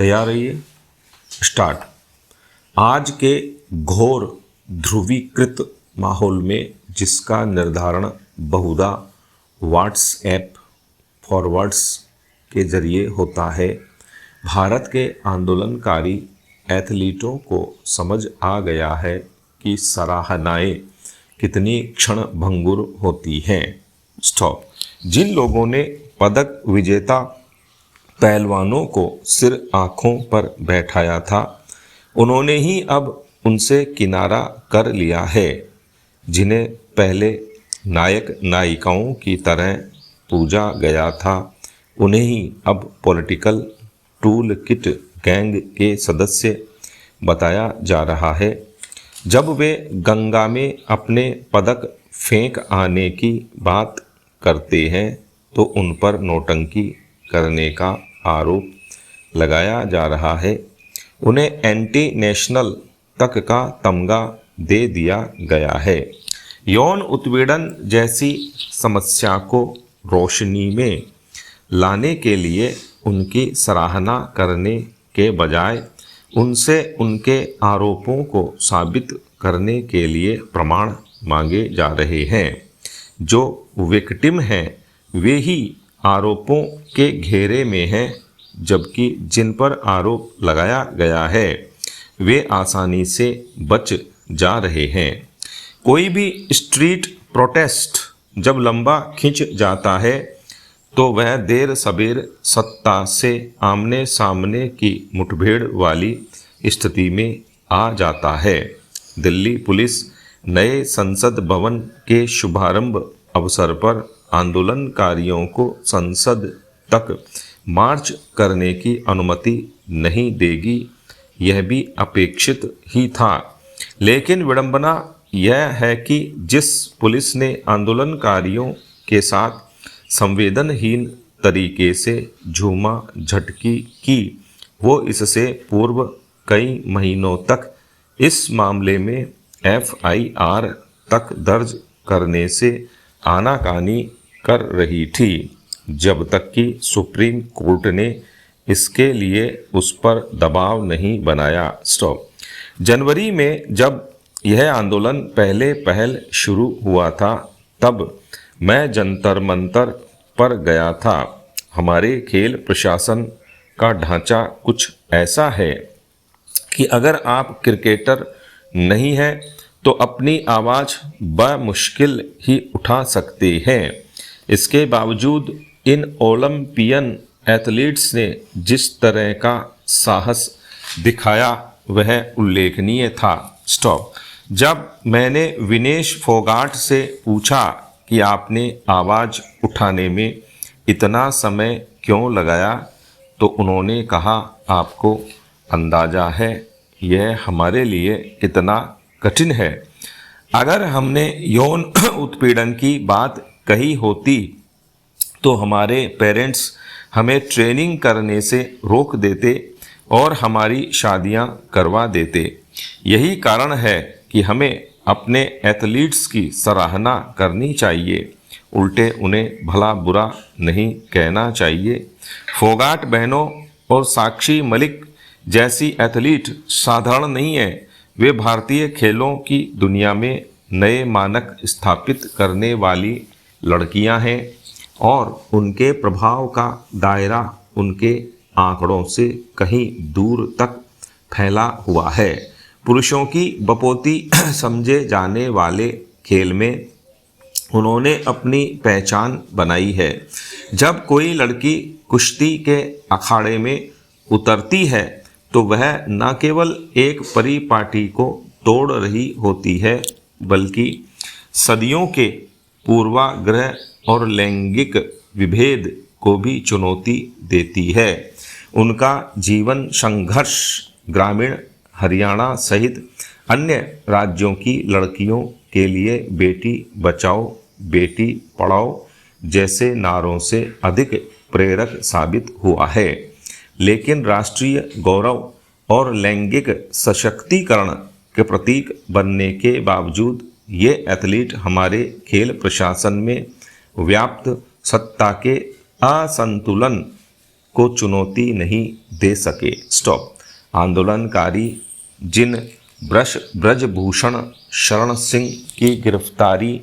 तैयार रहिए। स्टार्ट। आज के घोर ध्रुवीकृत माहौल में जिसका निर्धारण बहुधा व्हाट्सएप फॉरवर्ड्स के जरिए होता है, भारत के आंदोलनकारी एथलीटों को समझ आ गया है कि सराहनाएं कितनी क्षणभंगुर होती हैं। स्टॉप। जिन लोगों ने पदक विजेता पहलवानों को सिर आंखों पर बैठाया था, उन्होंने ही अब उनसे किनारा कर लिया है। जिन्हें पहले नायक नायिकाओं की तरह पूजा गया था, उन्हें ही अब पॉलिटिकल टूल किट गैंग के सदस्य बताया जा रहा है। जब वे गंगा में अपने पदक फेंक आने की बात करते हैं तो उन पर नौटंकी करने का आरोप लगाया जा रहा है। उन्हें एंटी नेशनल तक का तमगा दे दिया गया है। यौन उत्पीड़न जैसी समस्या को रोशनी में लाने के लिए उनकी सराहना करने के बजाय उनसे उनके आरोपों को साबित करने के लिए प्रमाण मांगे जा रहे हैं। जो विक्टिम हैं वे ही आरोपों के घेरे में हैं, जबकि जिन पर आरोप लगाया गया है वे आसानी से बच जा रहे हैं। कोई भी स्ट्रीट प्रोटेस्ट जब लंबा खिंच जाता है तो वह देर सबेर सत्ता से आमने सामने की मुठभेड़ वाली स्थिति में आ जाता है। दिल्ली पुलिस नए संसद भवन के शुभारंभ अवसर पर आंदोलनकारियों को संसद तक मार्च करने की अनुमति नहीं देगी, यह भी अपेक्षित ही था। लेकिन विडंबना यह है कि जिस पुलिस ने आंदोलनकारियों के साथ संवेदनहीन तरीके से झूमा झटकी की, वो इससे पूर्व कई महीनों तक इस मामले में FIR तक दर्ज करने से आनाकानी कर रही थी, जब तक कि सुप्रीम कोर्ट ने इसके लिए उस पर दबाव नहीं बनाया। स्टॉप। जनवरी में जब यह आंदोलन पहल शुरू हुआ था, तब मैं जंतर मंतर पर गया था। हमारे खेल प्रशासन का ढांचा कुछ ऐसा है कि अगर आप क्रिकेटर नहीं हैं तो अपनी आवाज़ बमुश्किल ही उठा सकते हैं। इसके बावजूद इन ओलंपियन एथलीट्स ने जिस तरह का साहस दिखाया वह उल्लेखनीय था। स्टॉप। जब मैंने विनेश फोगाट से पूछा कि आपने आवाज़ उठाने में इतना समय क्यों लगाया, तो उन्होंने कहा, आपको अंदाज़ा है यह हमारे लिए इतना कठिन है। अगर हमने यौन उत्पीड़न की बात कही होती तो हमारे पेरेंट्स हमें ट्रेनिंग करने से रोक देते और हमारी शादियां करवा देते। यही कारण है कि हमें अपने एथलीट्स की सराहना करनी चाहिए, उल्टे उन्हें भला बुरा नहीं कहना चाहिए। फोगाट बहनों और साक्षी मलिक जैसी एथलीट साधारण नहीं है। वे भारतीय खेलों की दुनिया में नए मानक स्थापित करने वाली लड़कियां हैं और उनके प्रभाव का दायरा उनके आंकड़ों से कहीं दूर तक फैला हुआ है। पुरुषों की बपोती समझे जाने वाले खेल में उन्होंने अपनी पहचान बनाई है। जब कोई लड़की कुश्ती के अखाड़े में उतरती है तो वह न केवल एक परिपाटी को तोड़ रही होती है, बल्कि सदियों के पूर्वाग्रह और लैंगिक विभेद को भी चुनौती देती है। उनका जीवन संघर्ष ग्रामीण हरियाणा सहित अन्य राज्यों की लड़कियों के लिए बेटी बचाओ बेटी पढ़ाओ जैसे नारों से अधिक प्रेरक साबित हुआ है। लेकिन राष्ट्रीय गौरव और लैंगिक सशक्तिकरण के प्रतीक बनने के बावजूद ये एथलीट हमारे खेल प्रशासन में व्याप्त सत्ता के असंतुलन को चुनौती नहीं दे सके। स्टॉप। आंदोलनकारी जिन ब्रजभूषण शरण सिंह की गिरफ्तारी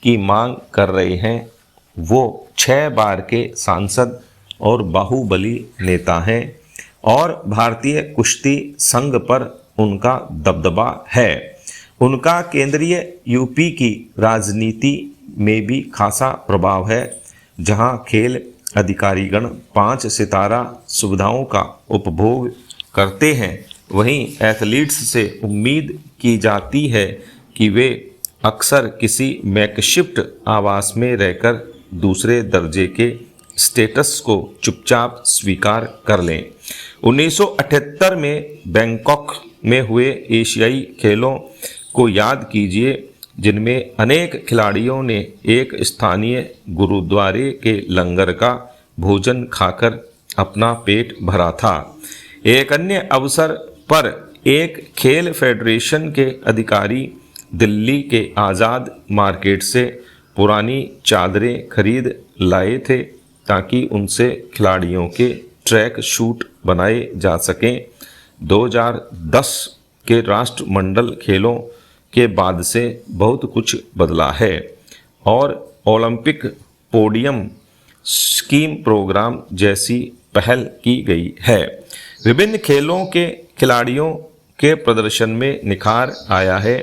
की मांग कर रहे हैं वो 6 बार के सांसद और बाहुबली नेता हैं और भारतीय कुश्ती संघ पर उनका दबदबा है। उनका केंद्रीय यूपी की राजनीति में भी खासा प्रभाव है, जहां खेल अधिकारीगण 5 सितारा सुविधाओं का उपभोग करते हैं, वहीं एथलीट्स से उम्मीद की जाती है कि वे अक्सर किसी मैकशिफ्ट आवास में रहकर दूसरे दर्जे के स्टेटस को चुपचाप स्वीकार कर लें। 1978 में बैंकॉक में हुए एशियाई खेलों को याद कीजिए, जिनमें अनेक खिलाड़ियों ने एक स्थानीय गुरुद्वारे के लंगर का भोजन खाकर अपना पेट भरा था। एक अन्य अवसर पर एक खेल फेडरेशन के अधिकारी दिल्ली के आज़ाद मार्केट से पुरानी चादरें खरीद लाए थे ताकि उनसे खिलाड़ियों के ट्रैक शूट बनाए जा सकें। 2010 के राष्ट्रमंडल खेलों के बाद से बहुत कुछ बदला है और ओलंपिक पोडियम स्कीम प्रोग्राम जैसी पहल की गई है। विभिन्न खेलों के खिलाड़ियों के प्रदर्शन में निखार आया है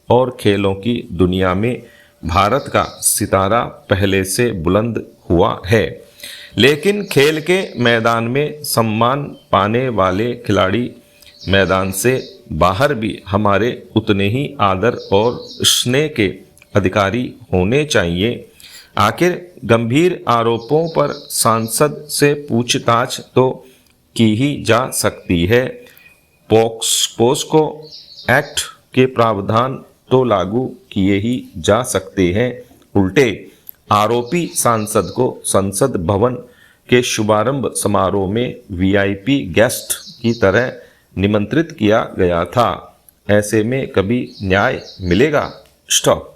और खेलों की दुनिया में भारत का सितारा पहले से बुलंद हुआ है। लेकिन खेल के मैदान में सम्मान पाने वाले खिलाड़ी मैदान से बाहर भी हमारे उतने ही आदर और स्नेह के अधिकारी होने चाहिए। आखिर गंभीर आरोपों पर सांसद से पूछताछ तो की ही जा सकती है। पोस्को एक्ट के प्रावधान तो लागू किए ही जा सकते हैं। उल्टे आरोपी सांसद को संसद भवन के शुभारंभ समारोह में वीआईपी गेस्ट की तरह निमंत्रित किया गया था। ऐसे में कभी न्याय मिलेगा? स्टॉप।